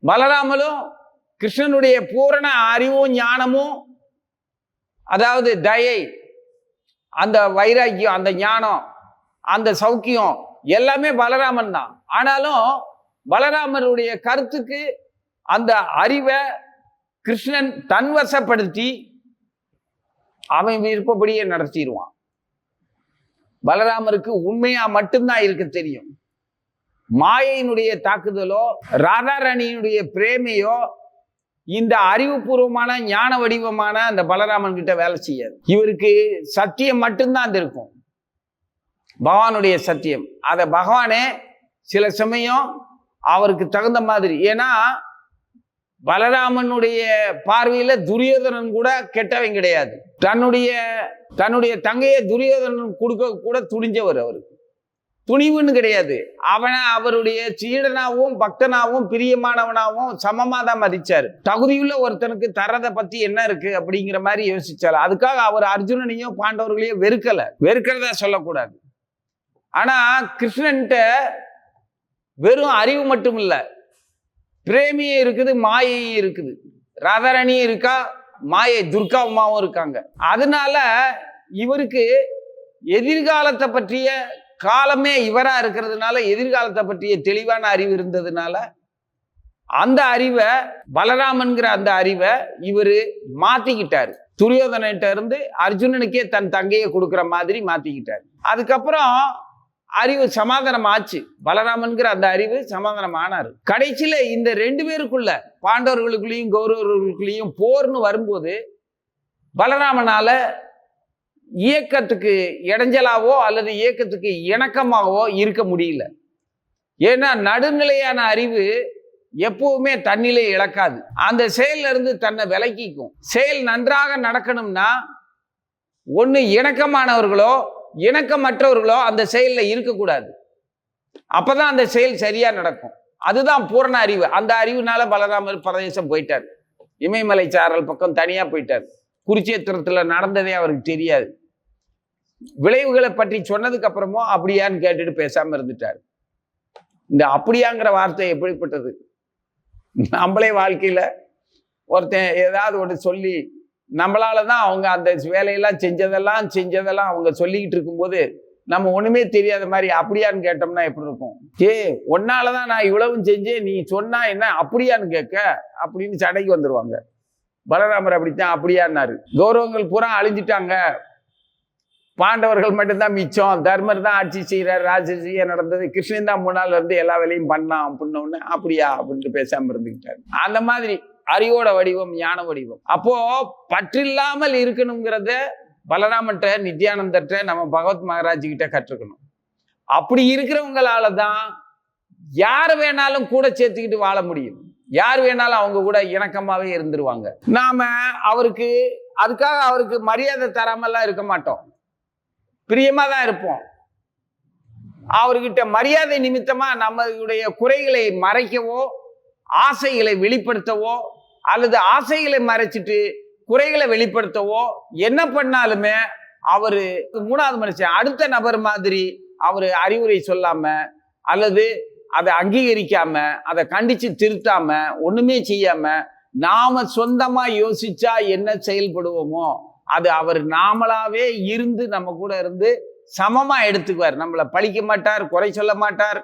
பலராமரும் கிருஷ்ணனுடைய பூரண அறிவும் ஞானமும், அதாவது தயை, அந்த வைராக்கியம், அந்த ஞானம், அந்த சௌக்கியம் எல்லாமே பலராமன் தான். ஆனாலும் பலராமருடைய கருத்துக்கு அந்த அறிவை கிருஷ்ணன் தன்வசப்படுத்தி அவன் விருப்பப்படியே நடத்திடுவான். பலராமருக்கு உண்மையா மட்டும்தான் இருக்க தெரியும். மாயையினுடைய தாக்குதலோ ராதாராணியினுடைய பிரேமையோ இந்த அறிவுபூர்வமான ஞான வடிவமான அந்த பலராமன் கிட்ட வேலை செய்யாது. இவருக்கு சத்தியம் மட்டும்தான் இருக்கும், பகவானுடைய சத்தியம். அதை பகவானே சில சமயம் அவருக்கு தகுந்த மாதிரி, ஏன்னா பலராமனுடைய பார்வையில துரியோதனன் கூட கெட்டவன் கிடையாது. தன்னுடைய தங்கையை துரியோதனன் கொடுக்க கூட துணிஞ்சவர். அவருக்கு துணிவுன்னு கிடையாது. அவருடைய சீடனாவும் பக்தனாவும் பிரியமானவனாவும் சமமா தான் மதிச்சாரு. தகுதியுள்ள ஒருத்தனுக்கு தரதை பத்தி என்ன இருக்கு அப்படிங்கிற மாதிரி யோசிச்சாரு. அதுக்காக அவர் அர்ஜுனனையும் பாண்டவர்களையும் வெறுக்கிறதா சொல்லக்கூடாது. ஆனா கிருஷ்ணன்ட்ட வெறும் அறிவு மட்டும் இல்ல, பிரேமியும் இருக்குது, மாயையும் இருக்குது. ராதாராணியும் இருக்கா, மாயை துர்கா அம்மாவும் இருக்காங்க. அதனால இவருக்கு எதிர்காலத்தை பற்றிய காலமே இவரா இருக்கிறதுனால, எதிர்காலத்தை பற்றிய தெளிவான அறிவு இருந்ததுனால, அந்த அறிவை பலராமன்கிற அந்த அறிவை இவரு மாத்திக்கிட்டாரு. துரியோதனிட்ட இருந்து அர்ஜுனனுக்கே தன் தங்கையை கொடுக்குற மாதிரி மாத்திக்கிட்டாரு. அதுக்கப்புறம் அறிவு சமாதானம் ஆச்சு. பலராமன்கிற அந்த அறிவு சமாதானம் ஆனாரு. கடைசியில இந்த 2 பேருக்குள்ள, பாண்டவர்களுக்குள்ளேயும் கௌரவர்களுக்குள்ளேயும் போர்னு வரும்போது பலராமனால இயக்கத்துக்கு இடைஞ்சலாவோ அல்லது இயக்கத்துக்கு இணக்கமாகவோ இருக்க முடியல. ஏன்னா நடுநிலையான அறிவு எப்பவுமே தன்னிலை இழக்காது. அந்த செயல்ல இருந்து தன்னை விலக்கிக்கும். செயல் நன்றாக நடக்கணும்னா ஒண்ணு இணக்கமானவர்களோ இணக்கமற்றவர்களோ அந்த செயல்ல இருக்கக்கூடாது. அப்பதான் அந்த செயல் சரியா நடக்கும். அதுதான் பூரண அறிவு. அந்த அறிவுனால பலராமர் பிரதேசம் போயிட்டார். இமயமலை சாரல் பக்கம் தனியா போயிட்டார். குருச்சேத்திரத்துல நடந்ததே அவருக்கு தெரியாது. விளைவுகளை பற்றி சொன்னதுக்கு அப்புறமும் அப்படியான்னு கேட்டுட்டு பேசாம இருந்துட்டார். இந்த அப்படியாங்கிற வார்த்தை எப்படிப்பட்டது? நம்மளே வாழ்க்கையில ஒருத்தன் ஏதாவது ஒன்று சொல்லி நம்மளாலதான் அவங்க அந்த வேலையெல்லாம் செஞ்சதெல்லாம் அவங்க சொல்லிக்கிட்டு இருக்கும்போது நம்ம ஒண்ணுமே தெரியாத மாதிரி அப்படியான்னு கேட்டோம்னா எப்படி இருக்கும்? ஒன்னாலதான் நான் இவ்வளவும் செஞ்சேன், நீ சொன்னா என்ன அப்படியான்னு கேட்க அப்படின்னு சடைக்கு வந்துருவாங்க. பலராமர் அப்படித்தான் அப்படியான்னாரு. கௌரவங்கள் பூரா அழிஞ்சிட்டாங்க, பாண்டவர்கள் மட்டும்தான் மிச்சம், தர்மர் தான் ஆட்சி செய்யறாரு, ராஜசீயா நடந்தது, கிருஷ்ணன் தான் முன்னால இருந்து எல்லா வேலையும் பண்ணான் அப்படின்னோடனே அப்படியா அப்படின்ட்டு பேசாம இருந்துக்கிட்டாரு. அந்த மாதிரி அறிவோட வடிவம், ஞான வடிவம். அப்போ பற்றில்லாமல் இருக்கணுங்கிறத பலராமன்ட்ட நித்யானந்தர்கிட்ட நம்ம பகவத் மகாராஜ் கிட்ட கற்றுக்கணும். அப்படி இருக்கிறவங்களால தான் யார் வேணாலும் கூட சேர்த்துக்கிட்டு வாழ முடியும். யார் வேணாலும் அவங்க கூட இணக்கமாவே இருந்துருவாங்க. நாம அவருக்கு அதுக்காக அவருக்கு மரியாதை தராமலாம் இருக்க மாட்டோம், பிரியமா தான் இருப்போம். அவர்கிட்ட மரியாதை நிமித்தமா நம்மளுடைய குறைகளை மறைக்கவோ ஆசைகளை வெளிப்படுத்தவோ அல்லது ஆசைகளை மறைச்சிட்டு குறைகளை வெளிப்படுத்தவோ என்ன பண்ணாலுமே அவரு மூணாவது மனுஷன் அடுத்த நபர் மாதிரி அவரு அறிவுரை சொல்லாம அல்லது அதை அங்கீகரிக்காம அதை கண்டிச்சு திருத்தாம ஒண்ணுமே செய்யாம நாம சொந்தமா யோசிச்சா என்ன செயல்படுவோமோ அது அவர் நாமளாவே இருந்து நம்ம கூட இருந்து சமமா எடுத்துக்குவார். நம்மளை பழிக்க மாட்டார், குறை சொல்ல மாட்டார்,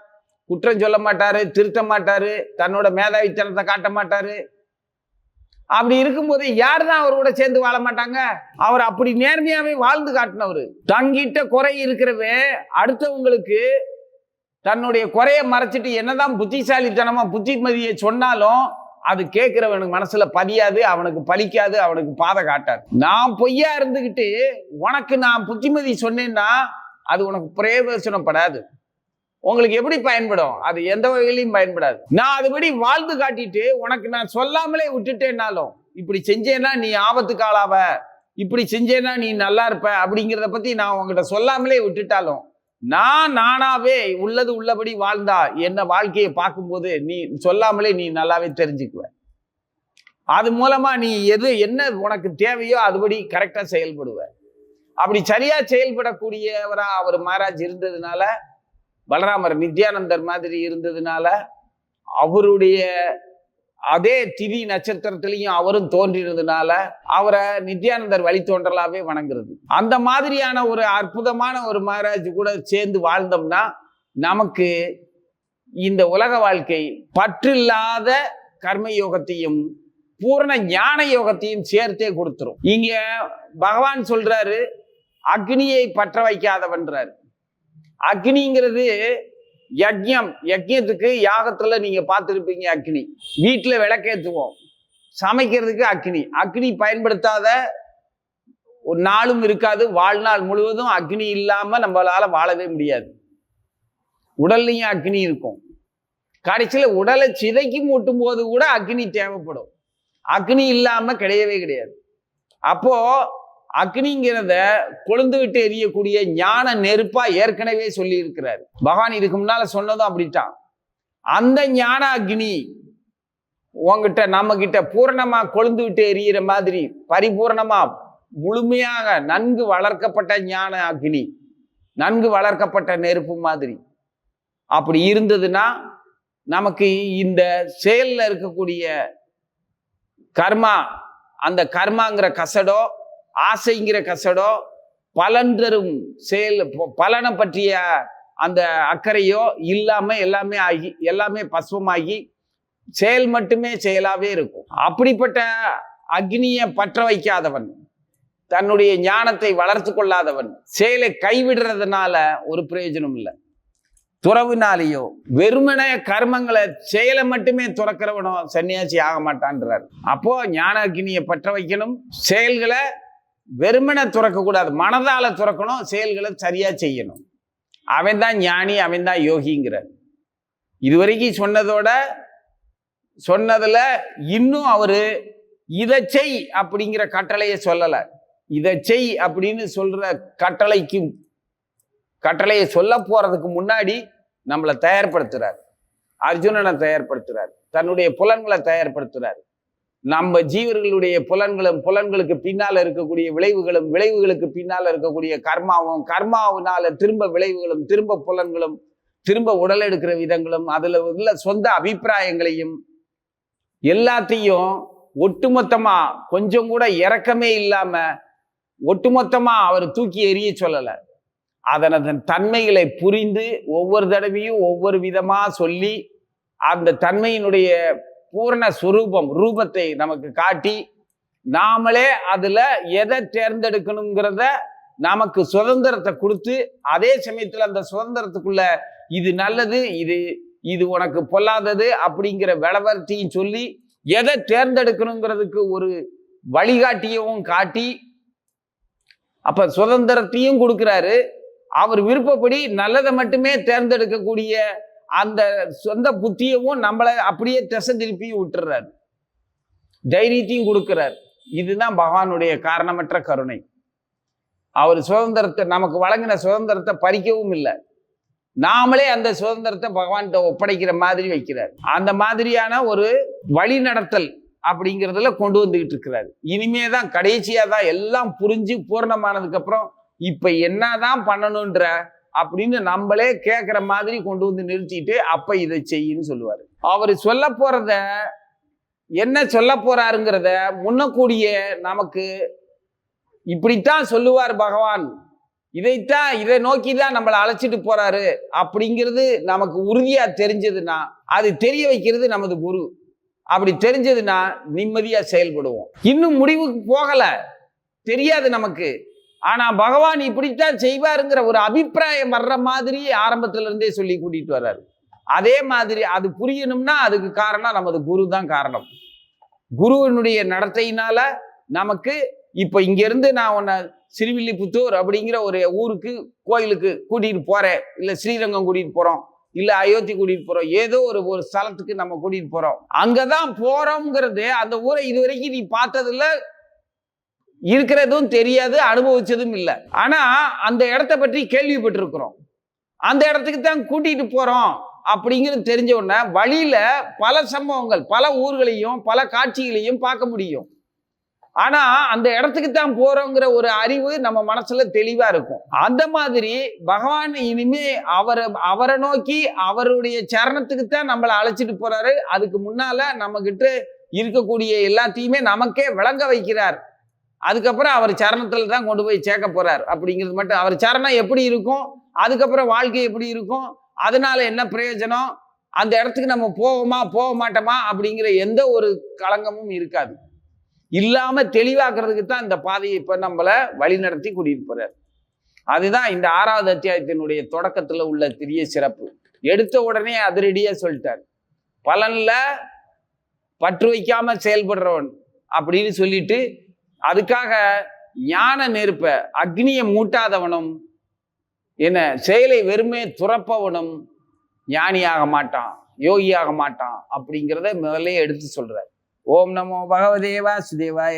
குற்றம் சொல்ல மாட்டாரு, திருத்த மாட்டாரு, தன்னோட மேதாவித்தனத்தை காட்ட மாட்டாரு. அப்படி இருக்கும்போது யார் தான் அவர் கூட சேர்ந்து வாழ மாட்டாங்க? அவர் அப்படி நேர்மையாவே வாழ்ந்து காட்டினவரு. தங்கிட்ட குறை இருக்கிறவே அடுத்தவங்களுக்கு தன்னுடைய குறைய மறைச்சிட்டு என்னதான் புத்திசாலித்தனமா புத்திமதியை சொன்னாலும் அது கேட்கிறவனுக்கு மனசுல பதியாது, அவனுக்கு பலிக்காது, அவனுக்கு பாதை காட்டாது. நான் பொய்யா இருந்துகிட்டு உனக்கு நான் புத்திமதி சொன்னேன்னா அது உனக்கு பிரயோஜனப்படாது. உங்களுக்கு எப்படி பயன்படும்? அது எந்த வகையிலையும் பயன்படாது. நான் அதுபடி வாழ்ந்து காட்டிட்டு உனக்கு நான் சொல்லாமலே விட்டுட்டேன்னாலும் இப்படி செஞ்சேன்னா நீ ஆபத்துக்கு ஆளாவ, இப்படி செஞ்சேன்னா நீ நல்லா இருப்ப அப்படிங்கிறத பத்தி நான் உங்ககிட்ட சொல்லாமலே விட்டுட்டாலும் நானாவே உள்ளது உள்ளபடி வாழ்ந்தா என்ன வாழ்க்கையை பார்க்கும்போது நீ சொல்லாமலே நீ நல்லாவே தெரிஞ்சுக்குவ. அது மூலமா நீ என்ன உனக்கு தேவையோ அதுபடி கரெக்டா செயல்படுவ. அப்படி சரியா செயல்படக்கூடியவரா அவர் மகாராஜ் இருந்ததுனால, பலராமர் நித்யானந்தர் மாதிரி இருந்ததுனால, அவருடைய அதே திதி நட்சத்திரத்திலையும் அவரும் தோன்றினதுனால அவரை நித்யானந்தர் வழித்தோன்றலாவே வணங்குறது. அந்த மாதிரியான ஒரு அற்புதமான ஒரு மகாராஜ் கூட சேர்ந்து வாழ்ந்தோம்னா நமக்கு இந்த உலக வாழ்க்கை பற்றில்லாத கர்ம யோகத்தையும் பூரண ஞான யோகத்தையும் சேர்த்தே கொடுத்துரும். இங்க பகவான் சொல்றாரு அக்னியை பற்ற வைக்காதவன்றாரு. அக்னிங்கிறது யஜ்யத்துக்கு யாகத்துல நீங்க பார்த்துருப்பீங்க. அக்னி வீட்டுல விளக்கேற்றுவோம், சமைக்கிறதுக்கு அக்னி பயன்படுத்தாத ஒரு நாளும் இருக்காது. வாழ்நாள் முழுவதும் அக்னி இல்லாம நம்மளால வாழவே முடியாது. உடல்லையும் அக்னி இருக்கும். கடைசியில உடலை சிதைக்கு மூட்டும் போது கூட அக்னி தேவைப்படும். அக்னி இல்லாம கிடையவே கிடையாது. அப்போ அக்னிங்கிறத கொழுந்து விட்டு எரியக்கூடிய ஞான நெருப்பா ஏற்கனவே சொல்லி இருக்கிறார் பகவான். இதுக்கு முன்னால சொன்னதும் அப்படித்தான். அந்த ஞான அக்னி உங்ககிட்ட நம்ம கிட்ட பூரணமா கொழுந்து விட்டு எரியிற மாதிரி பரிபூர்ணமா முழுமையாக நன்கு வளர்க்கப்பட்ட ஞான அக்னி, நன்கு வளர்க்கப்பட்ட நெருப்பு மாதிரி அப்படி இருந்ததுன்னா நமக்கு இந்த செயல்ல இருக்கக்கூடிய கர்மா, அந்த கர்மாங்கிற கசடோ ஆசைங்கிற கசடோ பலன் தரும் செயல் பலனை பற்றிய அந்த அக்கறையோ இல்லாம எல்லாமே பஸ்வமாகி செயல் மட்டுமே செயலாவே இருக்கும். அப்படிப்பட்ட அக்னியை பற்ற வைக்காதவன், தன்னுடைய ஞானத்தை வளர்த்து கொள்ளாதவன் செயலை கைவிடுறதுனால ஒரு பிரயோஜனம் இல்லை. துறவினாலேயோ வெறுமன கர்மங்களை செயலை மட்டுமே துறக்கிறவனோ சன்னியாசி ஆக மாட்டான்றார். அப்போ ஞான அக்னியை பற்ற வைக்கணும், செயல்களை வெறுமனை துறக்க கூடாது, மனதால துறக்கணும், செயல்களை சரியா செய்யணும். அவன் தான் ஞானி, அவன் தான் யோகிங்கிறார். இதுவரைக்கும் சொன்னதுல இன்னும் அவரு இதை செய் அப்படிங்கிற கட்டளையை சொல்லல. இதை செய் அப்படின்னு சொல்ற கட்டளையை சொல்ல போறதுக்கு முன்னாடி நம்மளை தயார்படுத்துறார். அர்ஜுனனை தயார்படுத்துறார், தன்னுடைய புலன்களை தயார்படுத்துறார். நம்ம ஜீவர்களுடைய புலன்களுக்கு பின்னால இருக்கக்கூடிய விளைவுகளுக்கு பின்னால இருக்கக்கூடிய கர்மாவினால திரும்ப விளைவுகளும், திரும்ப புலன்களும், திரும்ப உடல் எடுக்கிற விதங்களும், அதுல உள்ள சொந்த அபிப்பிராயங்களையும் எல்லாத்தையும் ஒட்டுமொத்தமா கொஞ்சம் கூட இரக்கமே இல்லாம ஒட்டுமொத்தமா அவர் தூக்கி எறிய சொல்லல. அதன் தன்மைகளை புரிந்து ஒவ்வொரு தடவையும் ஒவ்வொரு விதமா சொல்லி அந்த தன்மையினுடைய பூரண ரூபத்தை நமக்கு காட்டி நாமளே அதுல எதை தேர்ந்தெடுக்கணுங்கிறத நமக்கு சுதந்திரத்தை கொடுத்து, அதே சமயத்துல அந்த சுதந்திரத்துக்குள்ள இது நல்லது, இது உனக்கு பொல்லாதது அப்படிங்கிற விளவரத்தையும் சொல்லி எதை தேர்ந்தெடுக்கணுங்கிறதுக்கு ஒரு வழிகாட்டியவும் காட்டி, அப்ப சுதந்திரத்தையும் கொடுக்கிறாரு, அவர் விருப்பப்படி நல்லதை மட்டுமே தேர்ந்தெடுக்கக்கூடிய அந்த சொந்த புத்தியவும் நம்மளை அப்படியே திசை திருப்பி விட்டுறாரு, தைரியத்தையும் கொடுக்கிறார். இதுதான் பகவானுடைய காரணமற்ற கருணை. அவர் சுதந்திரத்தை நமக்கு வழங்கின சுதந்திரத்தை பறிக்கவும் இல்லை, நாமளே அந்த சுதந்திரத்தை பகவான்கிட்ட ஒப்படைக்கிற மாதிரி வைக்கிறார். அந்த மாதிரியான ஒரு வழி நடத்தல் அப்படிங்கிறதுல கொண்டு வந்துகிட்டு இருக்கிறாரு. இனிமேதான் கடைசியா தான் எல்லாம் புரிஞ்சு பூர்ணமானதுக்கு அப்புறம் இப்ப என்னதான் பண்ணணும்ன்ற அப்படின்னு நம்மளே கேட்கிற மாதிரி கொண்டு வந்து நிறுத்திட்டு அப்ப இதை செய்யின்னு சொல்லுவாரு. அவர் சொல்ல போறத என்ன சொல்ல போறாருங்கிறத முன்னக்கூடிய நமக்கு இப்படித்தான் சொல்லுவார் பகவான், இதை நோக்கி தான் நம்மளை அழைச்சிட்டு போறாரு அப்படிங்கிறது நமக்கு உறுதியா தெரிஞ்சதுன்னா அது தெரிய வைக்கிறது நமது குரு. அப்படி தெரிஞ்சதுன்னா நிம்மதியா செயல்படுவோம். இன்னும் முடிவுக்கு போகல, தெரியாது நமக்கு, ஆனா பகவான் இப்படித்தான் செய்வாருங்கிற ஒரு அபிப்பிராயம் வர்ற மாதிரி ஆரம்பத்துல இருந்தே சொல்லி கூட்டிட்டு வர்றாரு. அதே மாதிரி அது புரியணும்னா அதுக்கு காரணம் நமது குரு தான் காரணம். குருவினுடைய நடத்தையினால நமக்கு இப்ப இங்க இருந்து நான் உன்னை சிறுவில்லிபுத்தூர் அப்படிங்கிற ஒரு ஊருக்கு கோயிலுக்கு கூட்டிட்டு போறேன், இல்ல ஸ்ரீரங்கம் கூட்டிட்டு போறோம், இல்ல அயோத்தி கூட்டிட்டு போறோம், ஏதோ ஒரு ஸ்தலத்துக்கு நம்ம கூட்டிட்டு போறோம். அங்கதான் போறோம்ங்கிறது அந்த ஊரை இதுவரைக்கும் நீ பார்த்ததுல இருக்கிறதும் தெரியாது, அனுபவிச்சதும் இல்லை. ஆனா அந்த இடத்த பற்றி கேள்விப்பட்டிருக்கிறோம், அந்த இடத்துக்கு தான் கூட்டிட்டு போறோம் அப்படிங்கிறது தெரிஞ்ச உடனே வழியில பல சம்பவங்கள், பல ஊர்களையும் பல காட்சிகளையும் பார்க்க முடியும். ஆனா அந்த இடத்துக்கு தான் போறோங்கிற ஒரு அறிவு நம்ம மனசுல தெளிவா இருக்கும். அந்த மாதிரி பகவான் இனிமே அவரை நோக்கி அவருடைய சரணத்துக்கு தான் நம்மளை அழைச்சிட்டு போறாரு. அதுக்கு முன்னால நம்ம கிட்ட இருக்கக்கூடிய எல்லாத்தையுமே நமக்கே விளங்க வைக்கிறார். அதுக்கப்புறம் அவர் சரணத்துல தான் கொண்டு போய் சேர்க்க போறார் அப்படிங்கிறது மட்டும். அவர் சரணம் எப்படி இருக்கும், அதுக்கப்புறம் வாழ்க்கை எப்படி இருக்கும், அதனால என்ன பிரயோஜனம், அந்த இடத்துக்கு நம்ம போவோமா போக மாட்டோமா அப்படிங்கிற எந்த ஒரு களங்கமும் இருக்காது. இல்லாம தெளிவாக்குறதுக்கு தான் இந்த பாதையை இப்ப நம்மளை வழி நடத்தி கூட்டிட்டு போறார். அதுதான் இந்த 6வது அத்தியாயத்தினுடைய தொடக்கத்துல உள்ள பெரிய சிறப்பு. எடுத்த உடனே அதிரடியா சொல்லிட்டார், பலன்ல பற்று வைக்காம செயல்படுறவன் அப்படின்னு சொல்லிட்டு, அதுக்காக ஞான நெருப்ப அக்னியை மூட்டாதவனும் என்ன செயலை வெறுமே துறப்பவனும் ஞானியாக மாட்டான், யோகியாக மாட்டான் அப்படிங்கிறத முதல்ல எடுத்து சொல்றார். ஓம் நமோ பகவதே வாசுதேவாய.